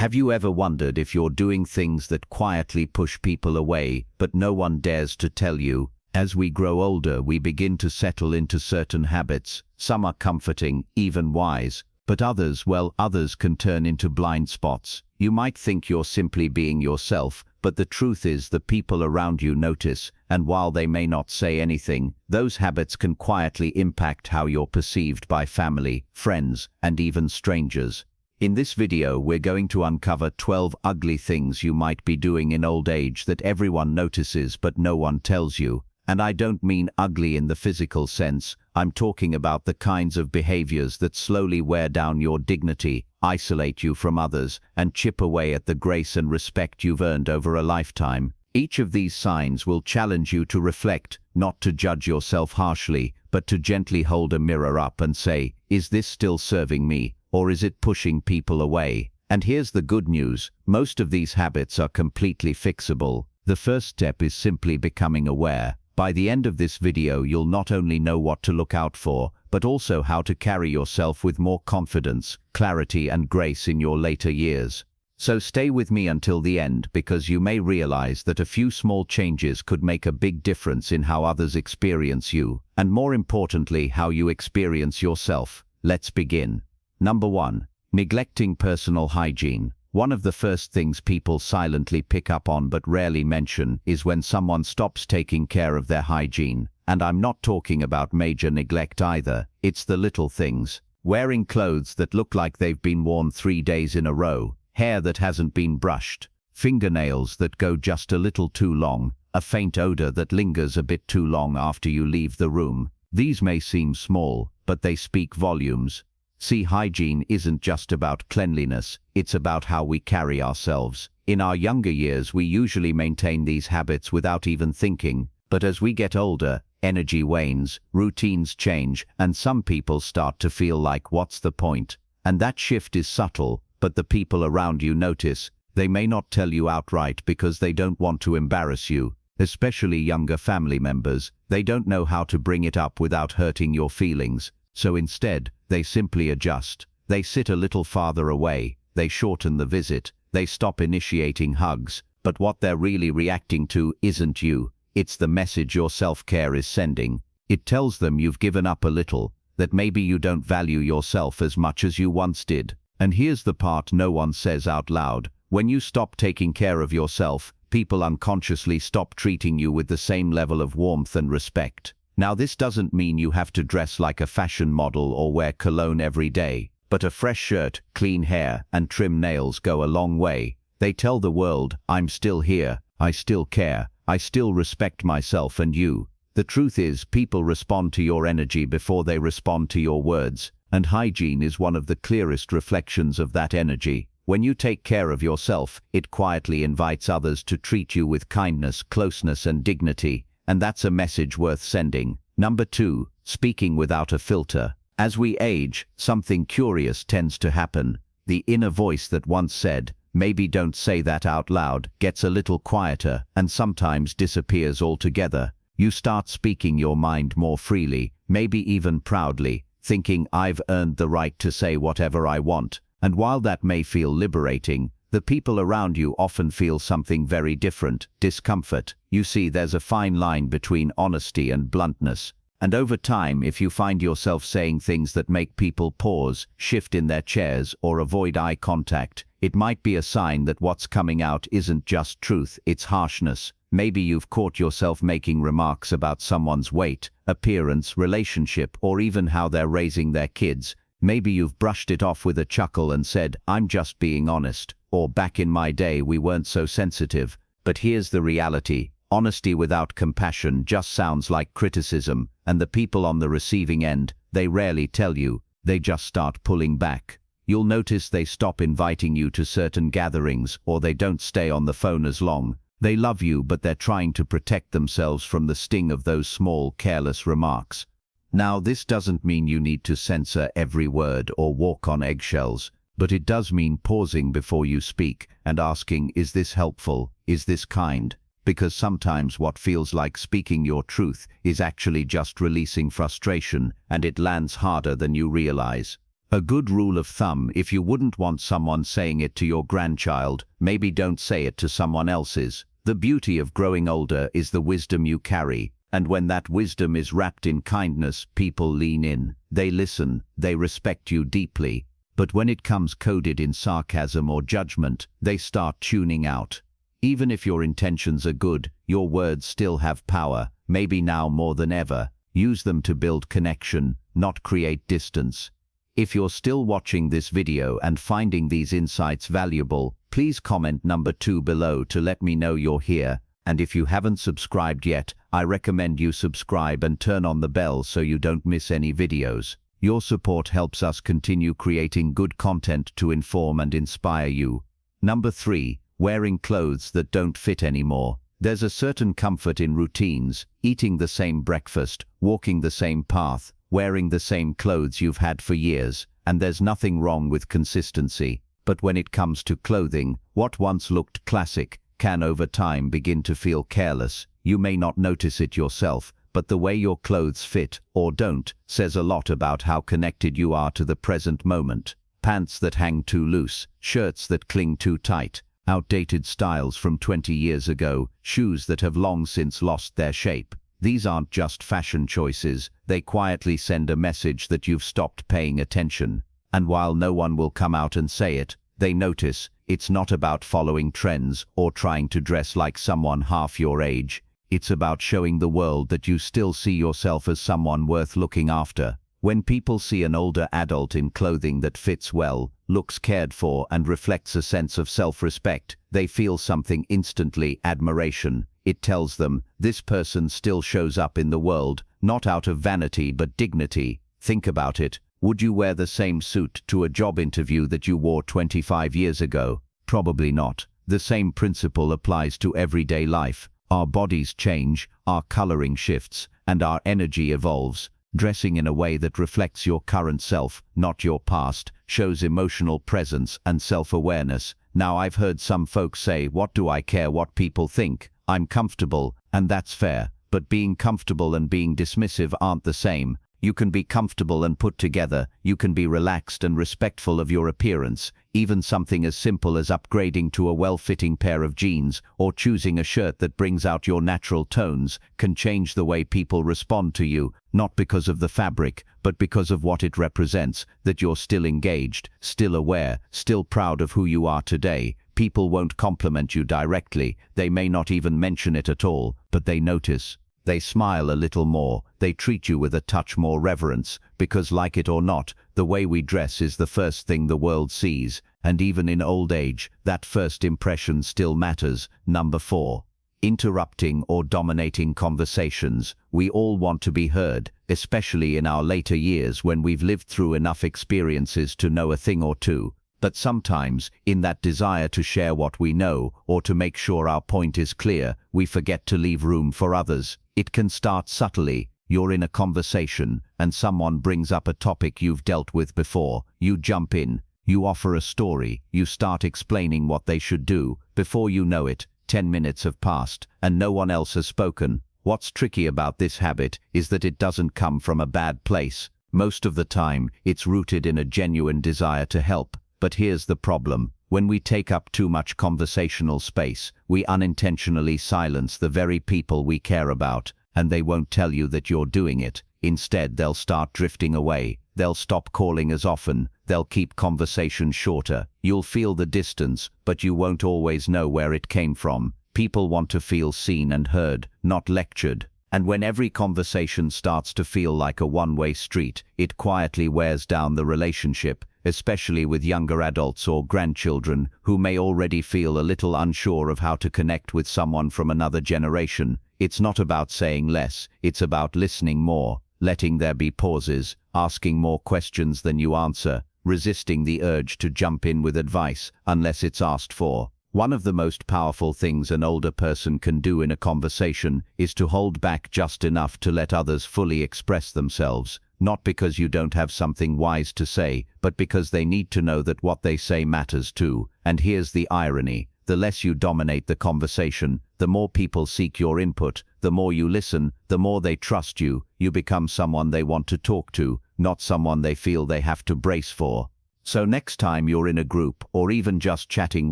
Have you ever wondered if you're doing things that quietly push people away, but no one dares to tell you? As we grow older, we begin to settle into certain habits. Some are comforting, even wise, but others can turn into blind spots. You might think you're simply being yourself, but the truth is the people around you notice, and while they may not say anything, those habits can quietly impact how you're perceived by family, friends, and even strangers. In this video, we're going to uncover 12 ugly things you might be doing in old age that everyone notices but no one tells you. And I don't mean ugly in the physical sense. I'm talking about the kinds of behaviors that slowly wear down your dignity, isolate you from others, and chip away at the grace and respect you've earned over a lifetime. Each of these signs will challenge you to reflect, not to judge yourself harshly, but to gently hold a mirror up and say, is this still serving me, or is it pushing people away? And here's the good news: most of these habits are completely fixable. The first step is simply becoming aware. By the end of this video, you'll not only know what to look out for, but also how to carry yourself with more confidence, clarity, and grace in your later years. So stay with me until the end, because you may realize that a few small changes could make a big difference in how others experience you, and more importantly, how you experience yourself. Let's begin. Number 1. Neglecting personal hygiene. One of the first things people silently pick up on but rarely mention is when someone stops taking care of their hygiene. And I'm not talking about major neglect either. It's the little things. Wearing clothes that look like they've been worn 3 days in a row, hair that hasn't been brushed, fingernails that go just a little too long, a faint odor that lingers a bit too long after you leave the room. These may seem small, but they speak volumes. See, hygiene isn't just about cleanliness, it's about how we carry ourselves. In our younger years, we usually maintain these habits without even thinking, but as we get older, energy wanes, routines change, and some people start to feel like, what's the point? And that shift is subtle, but the people around you notice. They may not tell you outright because they don't want to embarrass you, especially younger family members. They don't know how to bring it up without hurting your feelings. So instead, they simply adjust. They sit a little farther away, they shorten the visit, they stop initiating hugs. But what they're really reacting to isn't you. It's the message your self-care is sending. It tells them you've given up a little, that maybe you don't value yourself as much as you once did. And here's the part no one says out loud. When you stop taking care of yourself, people unconsciously stop treating you with the same level of warmth and respect. Now, this doesn't mean you have to dress like a fashion model or wear cologne every day, but a fresh shirt, clean hair, and trim nails go a long way. They tell the world, I'm still here, I still care, I still respect myself and you. The truth is, people respond to your energy before they respond to your words, and hygiene is one of the clearest reflections of that energy. When you take care of yourself, it quietly invites others to treat you with kindness, closeness, and dignity. And that's a message worth sending. Number 2. Speaking without a filter. As we age, something curious tends to happen. The inner voice that once said, maybe don't say that out loud, gets a little quieter and sometimes disappears altogether. You start speaking your mind more freely, maybe even proudly, thinking, I've earned the right to say whatever I want. And while that may feel liberating, the people around you often feel something very different: discomfort. You see, there's a fine line between honesty and bluntness. And over time, if you find yourself saying things that make people pause, shift in their chairs, or avoid eye contact, it might be a sign that what's coming out isn't just truth, it's harshness. Maybe you've caught yourself making remarks about someone's weight, appearance, relationship, or even how they're raising their kids. Maybe you've brushed it off with a chuckle and said, I'm just being honest. Or, back in my day we weren't so sensitive. But here's the reality. Honesty without compassion just sounds like criticism, and the people on the receiving end, they rarely tell you. They just start pulling back. You'll notice they stop inviting you to certain gatherings, or they don't stay on the phone as long. They love you, but they're trying to protect themselves from the sting of those small, careless remarks. Now, this doesn't mean you need to censor every word or walk on eggshells. But it does mean pausing before you speak and asking, is this helpful? Is this kind? Because sometimes what feels like speaking your truth is actually just releasing frustration, and it lands harder than you realize. A good rule of thumb: if you wouldn't want someone saying it to your grandchild, maybe don't say it to someone else's. The beauty of growing older is the wisdom you carry, and when that wisdom is wrapped in kindness, people lean in, they listen, they respect you deeply. But when it comes coded in sarcasm or judgment, they start tuning out. Even if your intentions are good, your words still have power, maybe now more than ever. Use them to build connection, not create distance. If you're still watching this video and finding these insights valuable, please comment number 2 below to let me know you're here. And if you haven't subscribed yet, I recommend you subscribe and turn on the bell so you don't miss any videos. Your support helps us continue creating good content to inform and inspire you. Number 3, wearing clothes that don't fit anymore. There's a certain comfort in routines, eating the same breakfast, walking the same path, wearing the same clothes you've had for years, and there's nothing wrong with consistency. But when it comes to clothing, what once looked classic can over time begin to feel careless. You may not notice it yourself, but the way your clothes fit, or don't, says a lot about how connected you are to the present moment. Pants that hang too loose, shirts that cling too tight, outdated styles from 20 years ago, shoes that have long since lost their shape. These aren't just fashion choices, they quietly send a message that you've stopped paying attention. And while no one will come out and say it, they notice. It's not about following trends or trying to dress like someone half your age. It's about showing the world that you still see yourself as someone worth looking after. When people see an older adult in clothing that fits well, looks cared for, and reflects a sense of self-respect, they feel something instantly: admiration. It tells them, this person still shows up in the world, not out of vanity but dignity. Think about it. Would you wear the same suit to a job interview that you wore 25 years ago? Probably not. The same principle applies to everyday life. Our bodies change, our coloring shifts, and our energy evolves. Dressing in a way that reflects your current self, not your past, shows emotional presence and self-awareness. Now, I've heard some folks say, what do I care what people think? I'm comfortable, and that's fair. But being comfortable and being dismissive aren't the same. You can be comfortable and put together. You can be relaxed and respectful of your appearance. Even something as simple as upgrading to a well-fitting pair of jeans or choosing a shirt that brings out your natural tones can change the way people respond to you, not because of the fabric, but because of what it represents, that you're still engaged, still aware, still proud of who you are today. People won't compliment you directly. They may not even mention it at all, but they notice. They smile a little more, they treat you with a touch more reverence, because like it or not, the way we dress is the first thing the world sees, and even in old age, that first impression still matters. Number 4. Interrupting or dominating conversations. We all want to be heard, especially in our later years when we've lived through enough experiences to know a thing or two. But sometimes, in that desire to share what we know, or to make sure our point is clear, we forget to leave room for others. It can start subtly. You're in a conversation, and someone brings up a topic you've dealt with before. You jump in. You offer a story. You start explaining what they should do. Before you know it, 10 minutes have passed, and no one else has spoken. What's tricky about this habit is that it doesn't come from a bad place. Most of the time, it's rooted in a genuine desire to help. But here's the problem. When we take up too much conversational space, we unintentionally silence the very people we care about, and they won't tell you that you're doing it. Instead, they'll start drifting away. They'll stop calling as often. They'll keep conversations shorter. You'll feel the distance, but you won't always know where it came from. People want to feel seen and heard, not lectured. And when every conversation starts to feel like a one-way street, it quietly wears down the relationship, especially with younger adults or grandchildren who may already feel a little unsure of how to connect with someone from another generation. It's not about saying less, it's about listening more, letting there be pauses, asking more questions than you answer, resisting the urge to jump in with advice unless it's asked for. One of the most powerful things an older person can do in a conversation is to hold back just enough to let others fully express themselves, not because you don't have something wise to say, but because they need to know that what they say matters too. And here's the irony. The less you dominate the conversation, the more people seek your input, The more you listen, the more they trust you. You become someone they want to talk to, not someone they feel they have to brace for. So next time you're in a group, or even just chatting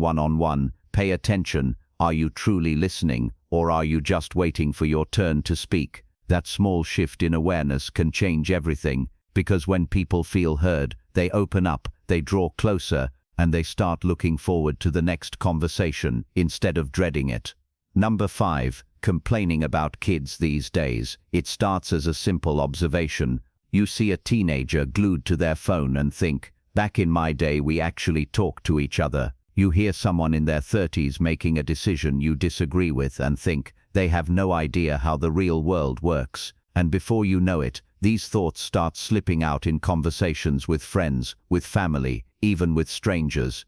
one-on-one, pay attention. Are you truly listening, or are you just waiting for your turn to speak? That small shift in awareness can change everything, because when people feel heard, they open up, they draw closer, and they start looking forward to the next conversation instead of dreading it. Number 5. Complaining about kids these days. It starts as a simple observation. You see a teenager glued to their phone and think, back in my day we actually talked to each other. You hear someone in their 30s making a decision you disagree with and think, they have no idea how the real world works. And before you know it, these thoughts start slipping out in conversations with friends, with family, even with strangers.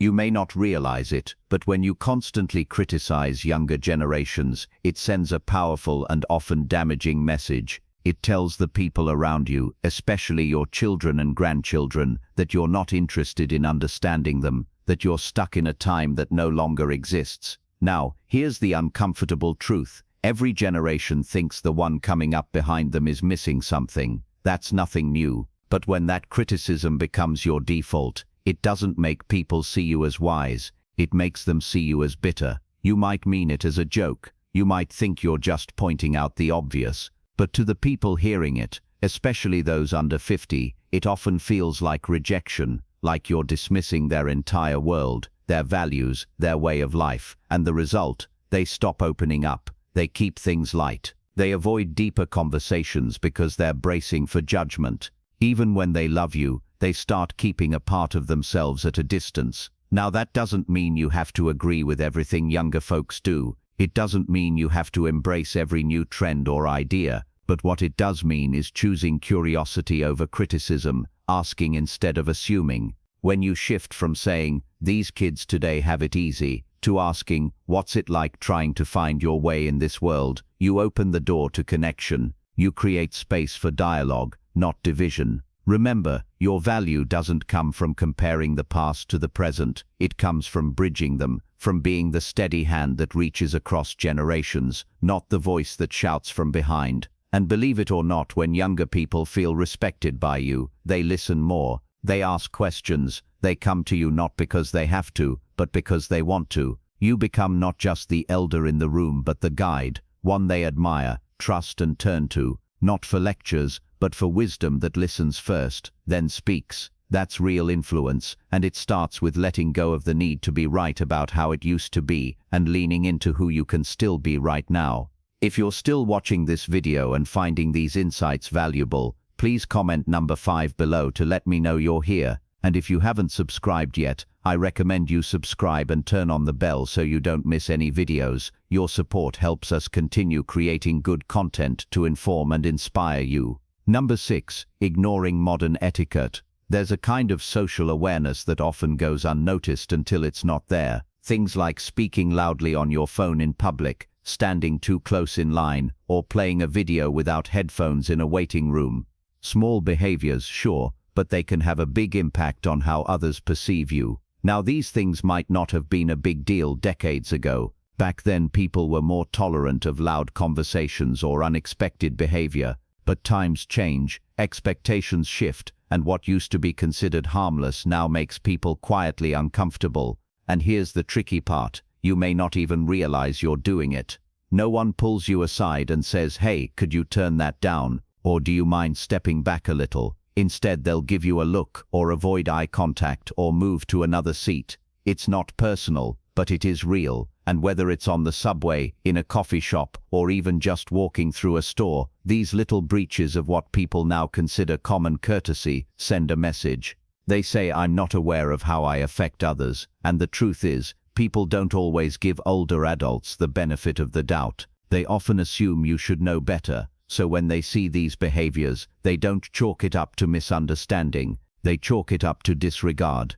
You may not realize it, but when you constantly criticize younger generations, it sends a powerful and often damaging message. It tells the people around you, especially your children and grandchildren, that you're not interested in understanding them, that you're stuck in a time that no longer exists. Now, here's the uncomfortable truth. Every generation thinks the one coming up behind them is missing something. That's nothing new. But when that criticism becomes your default, it doesn't make people see you as wise. It makes them see you as bitter. You might mean it as a joke. You might think you're just pointing out the obvious. But to the people hearing it, especially those under 50, it often feels like rejection, like you're dismissing their entire world, their values, their way of life. And the result, they stop opening up. They keep things light. They avoid deeper conversations because they're bracing for judgment. Even when they love you, they start keeping a part of themselves at a distance. Now that doesn't mean you have to agree with everything younger folks do. It doesn't mean you have to embrace every new trend or idea. But what it does mean is choosing curiosity over criticism, asking instead of assuming. When you shift from saying, "These kids today have it easy," to asking, "What's it like trying to find your way in this world?" you open the door to connection. You create space for dialogue, not division. Remember, your value doesn't come from comparing the past to the present. It comes from bridging them, from being the steady hand that reaches across generations, not the voice that shouts from behind. And believe it or not, when younger people feel respected by you, they listen more. They ask questions. They come to you not because they have to, but because they want to. You become not just the elder in the room, but the guide, one they admire, trust and turn to, not for lectures, but for wisdom that listens first, then speaks. That's real influence, and it starts with letting go of the need to be right about how it used to be, and leaning into who you can still be right now. If you're still watching this video and finding these insights valuable, please comment number 5 below to let me know you're here. And if you haven't subscribed yet, I recommend you subscribe and turn on the bell so you don't miss any videos. Your support helps us continue creating good content to inform and inspire you. Number 6. Ignoring modern etiquette. There's a kind of social awareness that often goes unnoticed until it's not there. Things like speaking loudly on your phone in public, standing too close in line, or playing a video without headphones in a waiting room. Small behaviors, sure, but they can have a big impact on how others perceive you. Now, these things might not have been a big deal decades ago. Back then, people were more tolerant of loud conversations or unexpected behavior. But times change, expectations shift, and what used to be considered harmless now makes people quietly uncomfortable. And here's the tricky part. You may not even realize you're doing it. No one pulls you aside and says, "Hey, could you turn that down?" Or "Do you mind stepping back a little?" Instead, they'll give you a look, or avoid eye contact, or move to another seat. It's not personal, but it is real. And whether it's on the subway, in a coffee shop, or even just walking through a store, these little breaches of what people now consider common courtesy send a message. They say, "I'm not aware of how I affect others." And the truth is, people don't always give older adults the benefit of the doubt. They often assume you should know better. So when they see these behaviors, they don't chalk it up to misunderstanding. They chalk it up to disregard.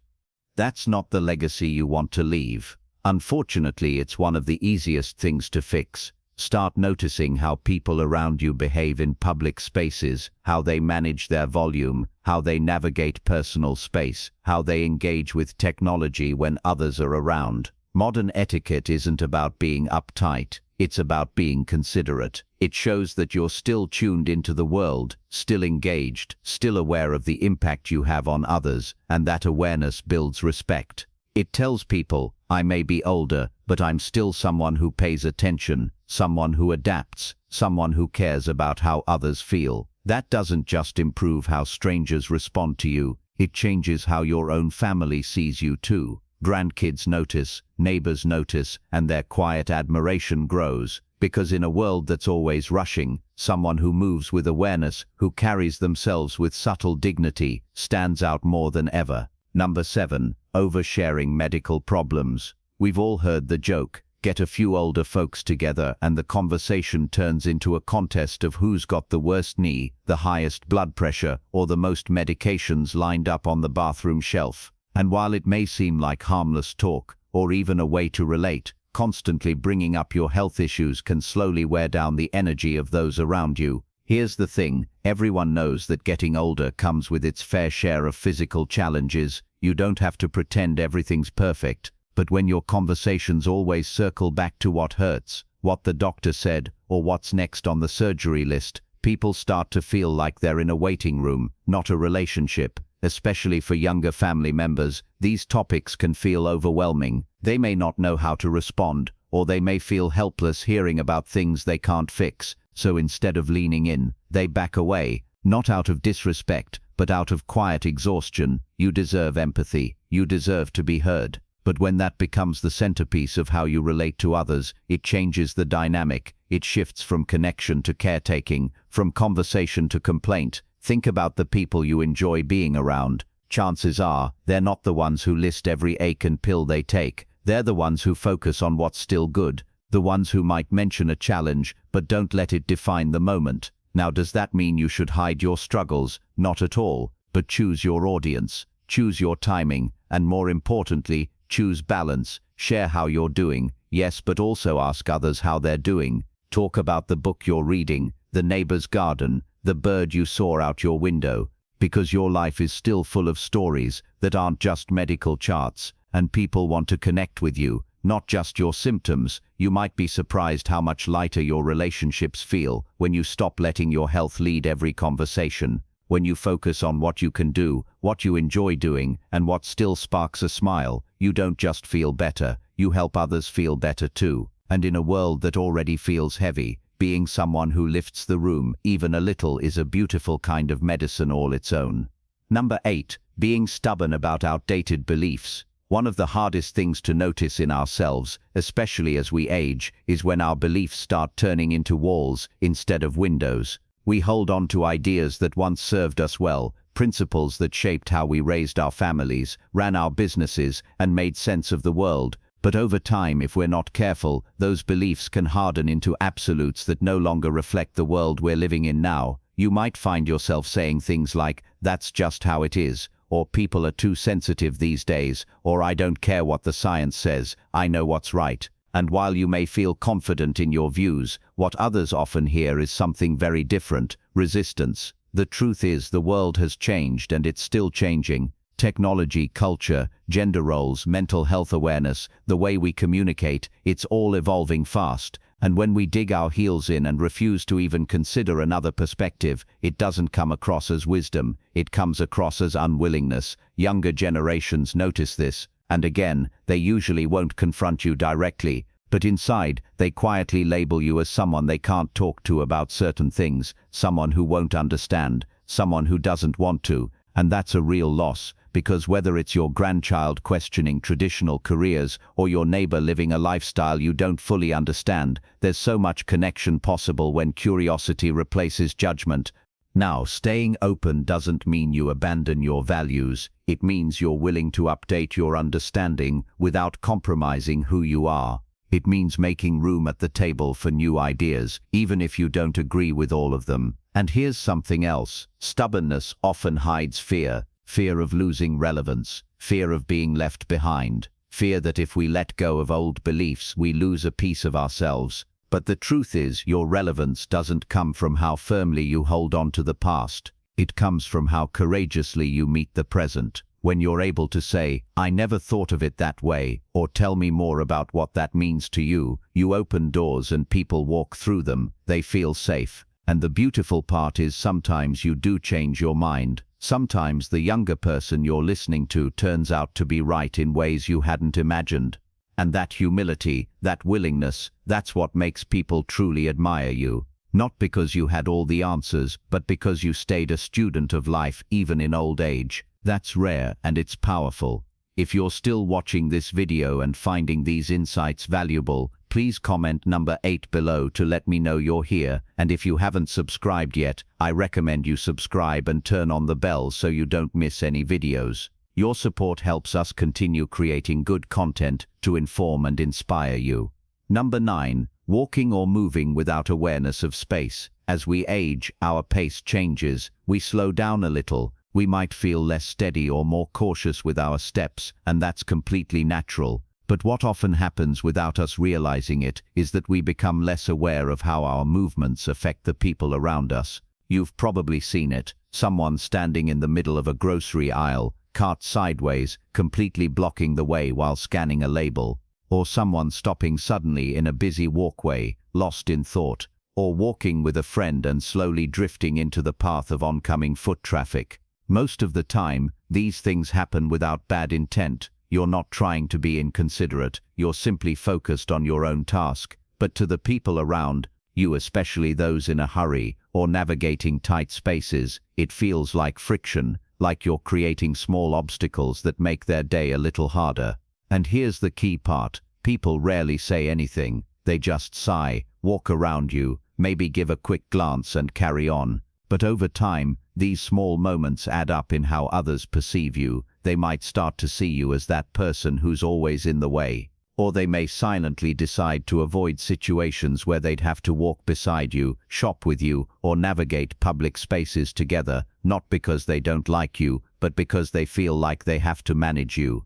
That's not the legacy you want to leave. Unfortunately, it's one of the easiest things to fix. Start noticing how people around you behave in public spaces, how they manage their volume, how they navigate personal space, how they engage with technology when others are around. Modern etiquette isn't about being uptight. it's about being considerate. It shows that you're still tuned into the world, still engaged, still aware of the impact you have on others, and that awareness builds respect. It tells people, I may be older, but I'm still someone who pays attention, someone who adapts, someone who cares about how others feel. That doesn't just improve how strangers respond to you, it changes how your own family sees you too. Grandkids notice, neighbors notice, and their quiet admiration grows. Because in a world that's always rushing, someone who moves with awareness, who carries themselves with subtle dignity, stands out more than ever. Number 7. Oversharing medical problems. We've all heard the joke. Get a few older folks together and the conversation turns into a contest of who's got the worst knee, the highest blood pressure, or the most medications lined up on the bathroom shelf. And while it may seem like harmless talk, or even a way to relate, constantly bringing up your health issues can slowly wear down the energy of those around you. Here's the thing, everyone knows that getting older comes with its fair share of physical challenges. You don't have to pretend everything's perfect. But when your conversations always circle back to what hurts, what the doctor said, or what's next on the surgery list, people start to feel like they're in a waiting room, not a relationship. Especially for younger family members, these topics can feel overwhelming. They may not know how to respond, or they may feel helpless hearing about things they can't fix. So instead of leaning in, they back away, not out of disrespect, but out of quiet exhaustion. You deserve empathy. You deserve to be heard. But when that becomes the centerpiece of how you relate to others, it changes the dynamic. It shifts from connection to caretaking, from conversation to complaint. Think about the people you enjoy being around. Chances are, they're not the ones who list every ache and pill they take. They're the ones who focus on what's still good. The ones who might mention a challenge, but don't let it define the moment. Now, does that mean you should hide your struggles? Not at all. But choose your audience. Choose your timing. And more importantly, choose balance. Share how you're doing. Yes, but also ask others how they're doing. Talk about the book you're reading, the neighbor's garden, the bird you saw out your window. Because your life is still full of stories that aren't just medical charts, and people want to connect with you, not just your symptoms. You might be surprised how much lighter your relationships feel when you stop letting your health lead every conversation. When you focus on what you can do, what you enjoy doing, and what still sparks a smile, you don't just feel better, you help others feel better too. And in a world that already feels heavy, being someone who lifts the room even a little is a beautiful kind of medicine all its own. Number 8. Being stubborn about outdated beliefs. One of the hardest things to notice in ourselves, especially as we age, is when our beliefs start turning into walls instead of windows. We hold on to ideas that once served us well, principles that shaped how we raised our families, ran our businesses, and made sense of the world. But over time, if we're not careful, those beliefs can harden into absolutes that no longer reflect the world we're living in now. You might find yourself saying things like, "That's just how it is," or "People are too sensitive these days," or "I don't care what the science says, I know what's right." And while you may feel confident in your views, what others often hear is something very different: resistance. The truth is, the world has changed and it's still changing. Technology, culture, gender roles, mental health awareness, the way we communicate, it's all evolving fast. And when we dig our heels in and refuse to even consider another perspective, it doesn't come across as wisdom, it comes across as unwillingness. Younger generations notice this, and again, they usually won't confront you directly, but inside, they quietly label you as someone they can't talk to about certain things, someone who won't understand, someone who doesn't want to. And that's a real loss, because whether it's your grandchild questioning traditional careers or your neighbor living a lifestyle you don't fully understand, there's so much connection possible when curiosity replaces judgment. Now, staying open doesn't mean you abandon your values. It means you're willing to update your understanding without compromising who you are. It means making room at the table for new ideas, even if you don't agree with all of them. And here's something else. Stubbornness often hides fear. Fear of losing relevance. Fear of being left behind. Fear that if we let go of old beliefs, we lose a piece of ourselves. But the truth is, your relevance doesn't come from how firmly you hold on to the past. It comes from how courageously you meet the present. When you're able to say, "I never thought of it that way," or "Tell me more about what that means to you," you open doors and people walk through them. They feel safe. And the beautiful part is sometimes you do change your mind. Sometimes the younger person you're listening to turns out to be right in ways you hadn't imagined. And that humility, that willingness, that's what makes people truly admire you. Not because you had all the answers, but because you stayed a student of life even in old age. That's rare and it's powerful. If you're still watching this video and finding these insights valuable, please comment number 8 below to let me know you're here. And if you haven't subscribed yet, I recommend you subscribe and turn on the bell so you don't miss any videos. Your support helps us continue creating good content to inform and inspire you. Number 9. Walking or moving without awareness of space. As we age, our pace changes. We slow down a little. We might feel less steady or more cautious with our steps, and that's completely natural. But what often happens without us realizing it is that we become less aware of how our movements affect the people around us. You've probably seen it. Someone standing in the middle of a grocery aisle, cart sideways, completely blocking the way while scanning a label. Or someone stopping suddenly in a busy walkway, lost in thought. Or walking with a friend and slowly drifting into the path of oncoming foot traffic. Most of the time, these things happen without bad intent. You're not trying to be inconsiderate, you're simply focused on your own task. But to the people around you, especially those in a hurry or navigating tight spaces, it feels like friction, like you're creating small obstacles that make their day a little harder. And here's the key part. People rarely say anything. They just sigh, walk around you, maybe give a quick glance and carry on. But over time, these small moments add up in how others perceive you. They might start to see you as that person who's always in the way. Or they may silently decide to avoid situations where they'd have to walk beside you, shop with you, or navigate public spaces together, not because they don't like you, but because they feel like they have to manage you.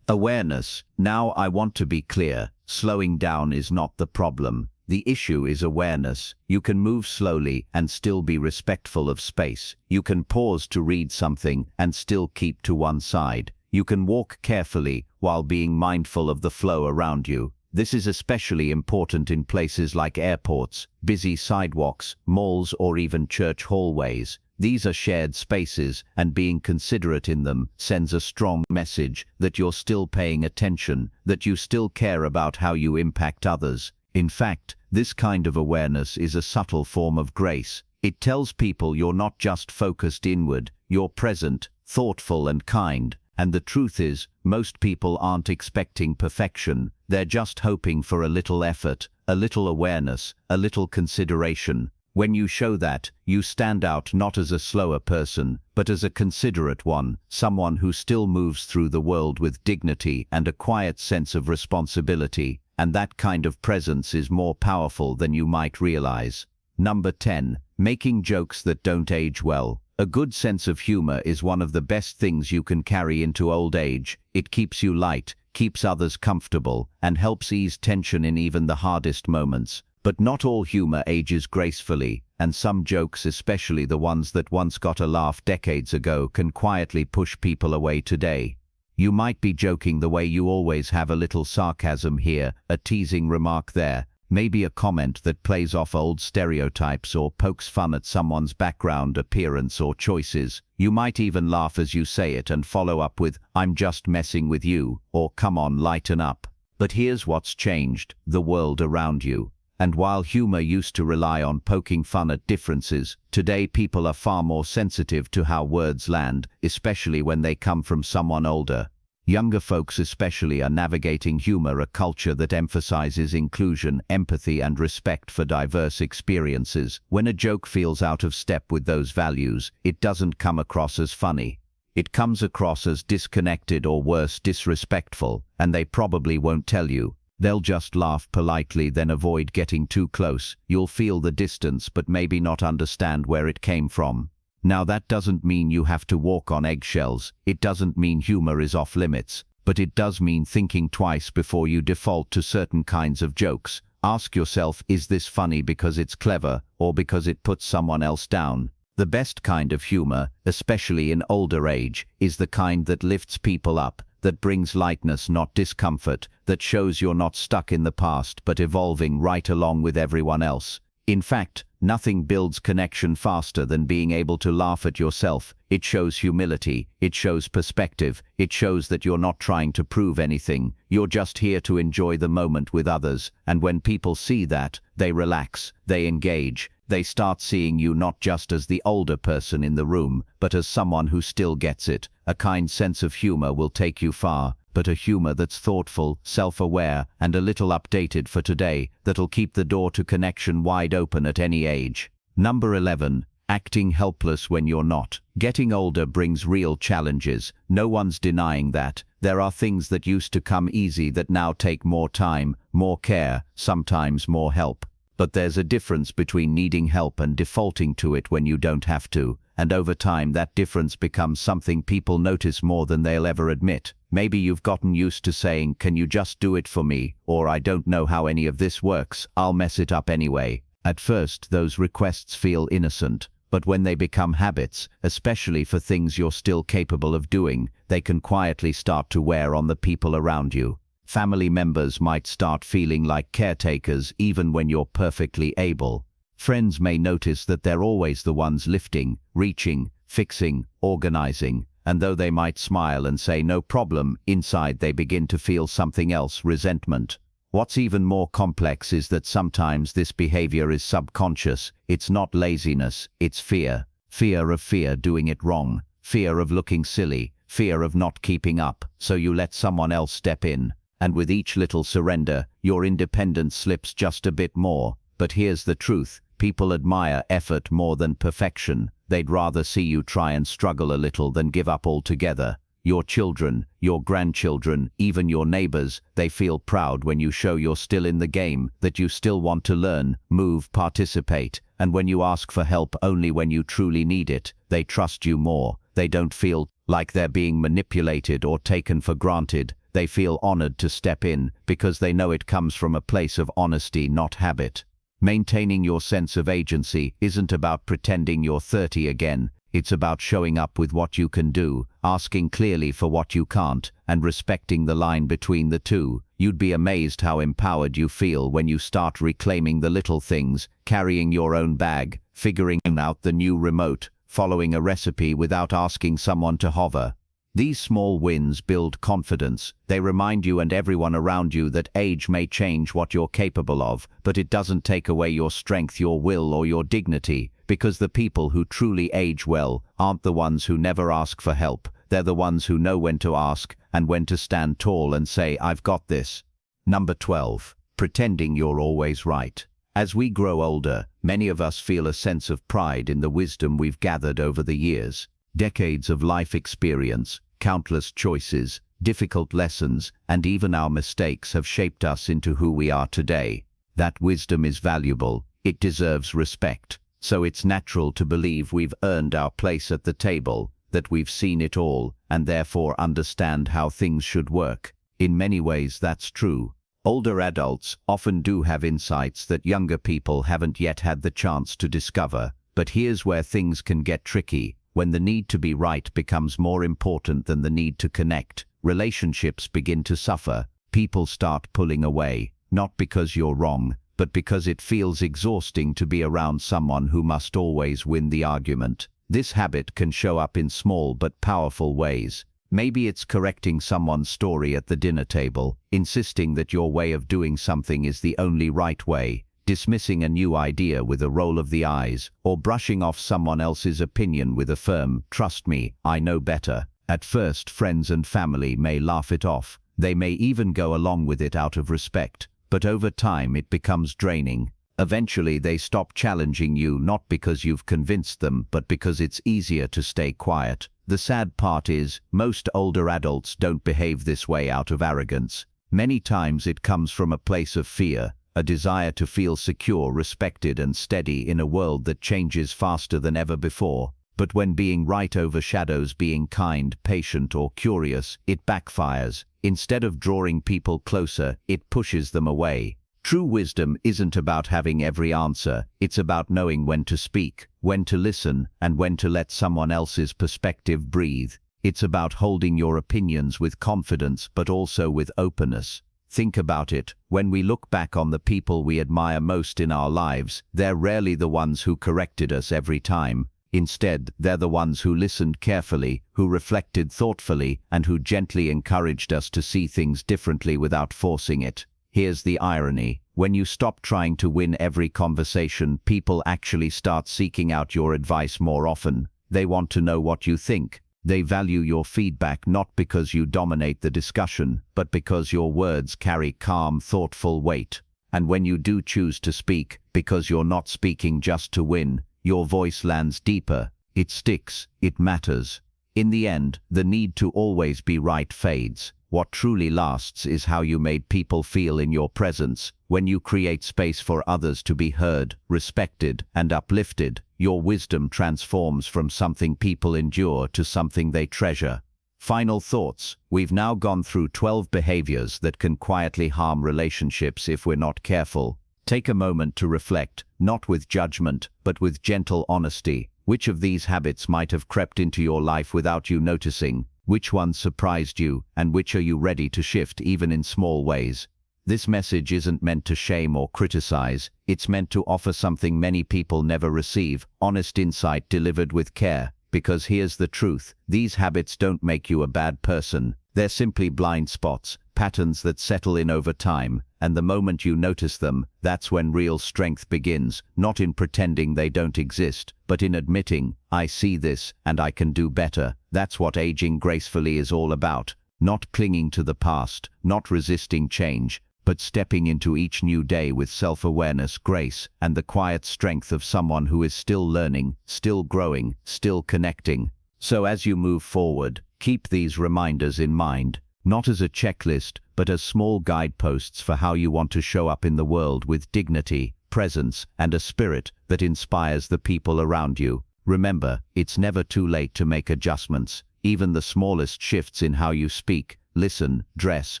Awareness. Now I want to be clear. Slowing down is not the problem. The issue is awareness. You can move slowly and still be respectful of space. You can pause to read something and still keep to one side. You can walk carefully while being mindful of the flow around you. This is especially important in places like airports, busy sidewalks, malls, or even church hallways. These are shared spaces, and being considerate in them sends a strong message that you're still paying attention, that you still care about how you impact others. In fact, this kind of awareness is a subtle form of grace. It tells people you're not just focused inward, you're present, thoughtful and kind. And the truth is, most people aren't expecting perfection. They're just hoping for a little effort, a little awareness, a little consideration. When you show that, you stand out not as a slower person, but as a considerate one, someone who still moves through the world with dignity and a quiet sense of responsibility. And that kind of presence is more powerful than you might realize. Number 10. Making jokes that don't age well. A good sense of humor is one of the best things you can carry into old age. It keeps you light, keeps others comfortable, and helps ease tension in even the hardest moments. But not all humor ages gracefully, and some jokes, especially the ones that once got a laugh decades ago, can quietly push people away today. You might be joking the way you always have, a little sarcasm here, a teasing remark there, maybe a comment that plays off old stereotypes or pokes fun at someone's background, appearance, or choices. You might even laugh as you say it and follow up with, "I'm just messing with you," or "Come on, lighten up." But here's what's changed: the world around you. And while humor used to rely on poking fun at differences, today people are far more sensitive to how words land, especially when they come from someone older. Younger folks especially are navigating humor, a culture that emphasizes inclusion, empathy, and respect for diverse experiences. When a joke feels out of step with those values, it doesn't come across as funny. It comes across as disconnected or worse, disrespectful, and they probably won't tell you. They'll just laugh politely, then avoid getting too close. You'll feel the distance, but maybe not understand where it came from. Now that doesn't mean you have to walk on eggshells. It doesn't mean humor is off limits. But it does mean thinking twice before you default to certain kinds of jokes. Ask yourself, is this funny because it's clever, or because it puts someone else down? The best kind of humor, especially in older age, is the kind that lifts people up, that brings lightness, not discomfort, that shows you're not stuck in the past but evolving right along with everyone else. In fact, nothing builds connection faster than being able to laugh at yourself. It shows humility, it shows perspective, it shows that you're not trying to prove anything, you're just here to enjoy the moment with others, and when people see that, they relax, they engage, they start seeing you not just as the older person in the room, but as someone who still gets it. A kind sense of humor will take you far, but a humor that's thoughtful, self-aware, and a little updated for today, that'll keep the door to connection wide open at any age. Number 11. Acting helpless when you're not. Getting older brings real challenges. No one's denying that. There are things that used to come easy that now take more time, more care, sometimes more help. But there's a difference between needing help and defaulting to it when you don't have to, and over time that difference becomes something people notice more than they'll ever admit. Maybe you've gotten used to saying, "Can you just do it for me?" or "I don't know how any of this works, I'll mess it up anyway." At first, those requests feel innocent, but when they become habits, especially for things you're still capable of doing, they can quietly start to wear on the people around you. Family members might start feeling like caretakers even when you're perfectly able. Friends may notice that they're always the ones lifting, reaching, fixing, organizing, and though they might smile and say no problem, inside they begin to feel something else, resentment. What's even more complex is that sometimes this behavior is subconscious. It's not laziness, it's fear. Fear of doing it wrong, fear of looking silly, fear of not keeping up, so you let someone else step in. And with each little surrender, your independence slips just a bit more. But here's the truth. People admire effort more than perfection. They'd rather see you try and struggle a little than give up altogether. Your children, your grandchildren, even your neighbors, they feel proud when you show you're still in the game, that you still want to learn, move, participate. And when you ask for help only when you truly need it, they trust you more. They don't feel like they're being manipulated or taken for granted. They feel honored to step in because they know it comes from a place of honesty, not habit. Maintaining your sense of agency isn't about pretending you're 30 again. It's about showing up with what you can do, asking clearly for what you can't, and respecting the line between the two. You'd be amazed how empowered you feel when you start reclaiming the little things, carrying your own bag, figuring out the new remote, following a recipe without asking someone to hover. These small wins build confidence. They remind you and everyone around you that age may change what you're capable of, but it doesn't take away your strength, your will, or your dignity, because the people who truly age well aren't the ones who never ask for help. They're the ones who know when to ask and when to stand tall and say, "I've got this." Number 12. Pretending you're always right. As we grow older, many of us feel a sense of pride in the wisdom we've gathered over the years. Decades of life experience, countless choices, difficult lessons, and even our mistakes have shaped us into who we are today. That wisdom is valuable. It deserves respect. So it's natural to believe we've earned our place at the table, that we've seen it all, and therefore understand how things should work. In many ways, that's true. Older adults often do have insights that younger people haven't yet had the chance to discover. But here's where things can get tricky. When the need to be right becomes more important than the need to connect, relationships begin to suffer. People start pulling away, not because you're wrong, but because it feels exhausting to be around someone who must always win the argument. This habit can show up in small but powerful ways. Maybe it's correcting someone's story at the dinner table, insisting that your way of doing something is the only right way, dismissing a new idea with a roll of the eyes, or brushing off someone else's opinion with a firm, "Trust me, I know better." At first, friends and family may laugh it off. They may even go along with it out of respect. But over time, it becomes draining. Eventually, they stop challenging you, not because you've convinced them, but because it's easier to stay quiet. The sad part is, most older adults don't behave this way out of arrogance. Many times it comes from a place of fear, a desire to feel secure, respected, and steady in a world that changes faster than ever before. But when being right overshadows being kind, patient, or curious, it backfires. Instead of drawing people closer, it pushes them away. True wisdom isn't about having every answer, it's about knowing when to speak, when to listen, and when to let someone else's perspective breathe. It's about holding your opinions with confidence but also with openness. Think about it, when we look back on the people we admire most in our lives, they're rarely the ones who corrected us every time. Instead, they're the ones who listened carefully, who reflected thoughtfully, and who gently encouraged us to see things differently without forcing it. Here's the irony. When you stop trying to win every conversation, people actually start seeking out your advice more often. They want to know what you think. They value your feedback not because you dominate the discussion, but because your words carry calm, thoughtful weight. And when you do choose to speak, because you're not speaking just to win, your voice lands deeper. It sticks. It matters. In the end, the need to always be right fades. What truly lasts is how you made people feel in your presence. When you create space for others to be heard, respected, and uplifted, your wisdom transforms from something people endure to something they treasure. Final thoughts. We've now gone through 12 behaviors that can quietly harm relationships if we're not careful. Take a moment to reflect, not with judgment, but with gentle honesty. Which of these habits might have crept into your life without you noticing? Which ones surprised you, and which are you ready to shift even in small ways? This message isn't meant to shame or criticize. It's meant to offer something many people never receive, honest insight delivered with care. Because here's the truth, these habits don't make you a bad person. They're simply blind spots, patterns that settle in over time, and the moment you notice them, that's when real strength begins, not in pretending they don't exist, but in admitting, I see this, and I can do better. That's what aging gracefully is all about. Not clinging to the past, not resisting change, but stepping into each new day with self-awareness, grace, and the quiet strength of someone who is still learning, still growing, still connecting. So as you move forward, keep these reminders in mind, not as a checklist, but as small guideposts for how you want to show up in the world with dignity, presence, and a spirit that inspires the people around you. Remember, it's never too late to make adjustments. Even the smallest shifts in how you speak, listen, dress,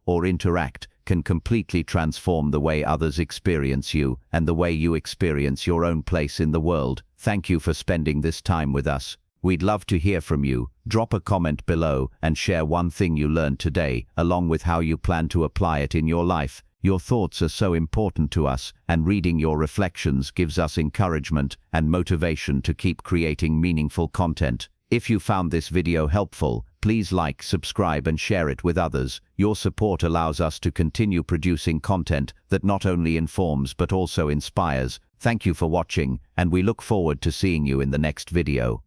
or interact can completely transform the way others experience you and the way you experience your own place in the world. Thank you for spending this time with us. We'd love to hear from you. Drop a comment below and share one thing you learned today, along with how you plan to apply it in your life. Your thoughts are so important to us, and reading your reflections gives us encouragement and motivation to keep creating meaningful content. If you found this video helpful, please like, subscribe, and share it with others. Your support allows us to continue producing content that not only informs but also inspires. Thank you for watching, and we look forward to seeing you in the next video.